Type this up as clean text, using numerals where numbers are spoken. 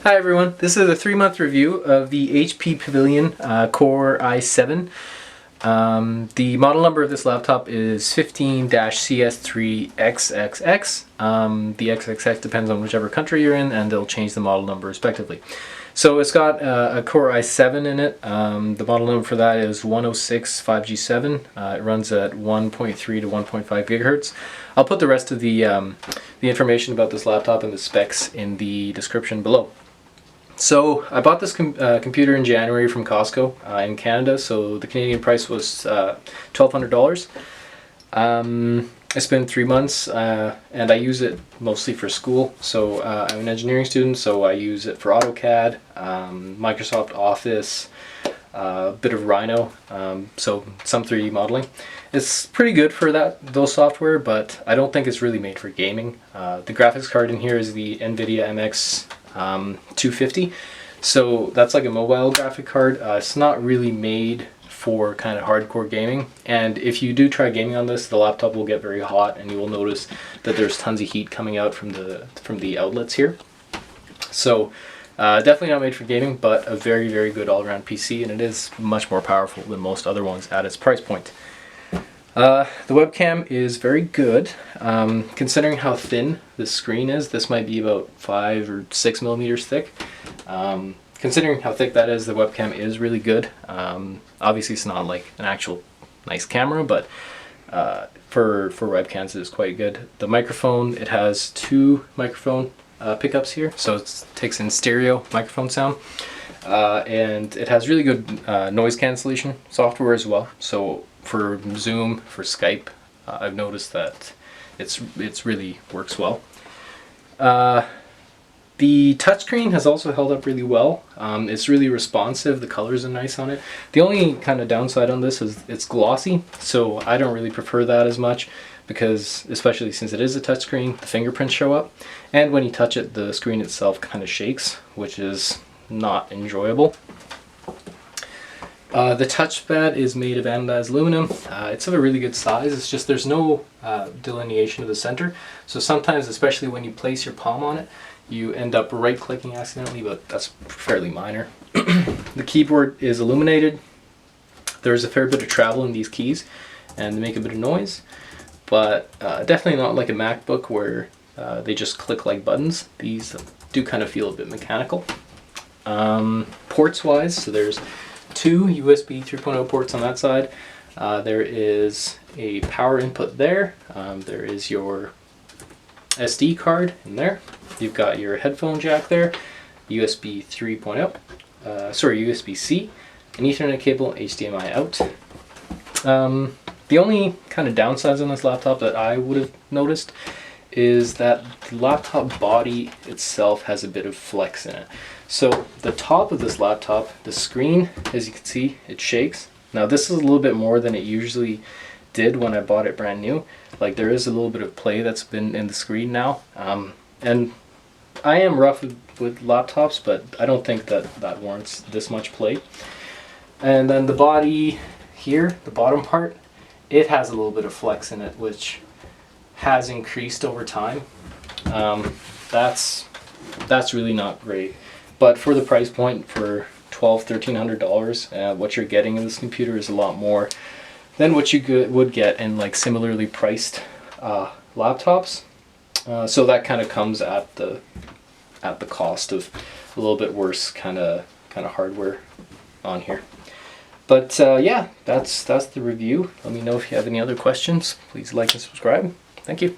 Hi everyone, this is a 3-month review of the HP Pavilion Core i7. The model number of this laptop is 15-CS3XXX. The XXX depends on whichever country you're in, and they'll change the model number respectively. So it's got a Core i7 in it. The model number for that is 106 5G7. It runs at 1.3 to 1.5 gigahertz. I'll put the rest of the information about this laptop and the specs in the description below. So I bought this computer in January from Costco in Canada, so the Canadian price was $1,200. It's been 3 months and I use it mostly for school. So I'm an engineering student, so I use it for AutoCAD, Microsoft Office, a bit of Rhino, so some 3D modeling. It's pretty good for those software, but I don't think it's really made for gaming. The graphics card in here is the Nvidia Mx250, so that's like a mobile graphic card. It's not really made for kind of hardcore gaming, and if you do try gaming on this, the laptop will get very hot and you will notice that there's tons of heat coming out from the outlets here. So definitely not made for gaming, but a very good all-around PC, and it is much more powerful than most other ones at its price point. The webcam is very good. Considering how thin this screen is, this might be about 5 or 6 millimeters thick. Considering how thick that is, the webcam is really good. Obviously it's not like an actual nice camera, but for webcams it is quite good. The microphone, it has 2 microphone pickups here, so it takes in stereo microphone sound. And it has really good noise cancellation software as well. So for Zoom, for Skype, I've noticed that it's really works well. The touchscreen has also held up really well. It's really responsive. The colors are nice on it. The only kind of downside on this is it's glossy, so I don't really prefer that as much, because especially since it is a touchscreen, the fingerprints show up, and when you touch it, the screen itself kind of shakes, which is not enjoyable. The touchpad is made of anodized aluminum. It's of a really good size. It's just there's no delineation of the center, so sometimes, especially when you place your palm on it, you end up right-clicking accidentally, but that's fairly minor. The keyboard is illuminated. There's a fair bit of travel in these keys, and they make a bit of noise, but definitely not like a MacBook where they just click like buttons. These do kind of feel a bit mechanical. Ports-wise, so there's 2 USB 3.0 ports on that side. There is a power input there. There is your SD card in there. You've got your headphone jack there, USB 3.0, USB-C, an Ethernet cable, HDMI out. The only kind of downsides on this laptop that I would have noticed is that the laptop body itself has a bit of flex in it. So the top of this laptop, the screen, as you can see, it shakes. Now this is a little bit more than it usually did when I bought it brand new. Like, there is a little bit of play that's been in the screen now. And I am rough with laptops, but I don't think that warrants this much play. And then the body here, the bottom part, it has a little bit of flex in it, which has increased over time. That's really not great. But for the price point, for $1,200–$1,300, what you're getting in this computer is a lot more than what you would get in like similarly priced laptops. So that kind of comes at the cost of a little bit worse kind of hardware on here. But yeah, that's the review. Let me know if you have any other questions. Please like and subscribe. Thank you.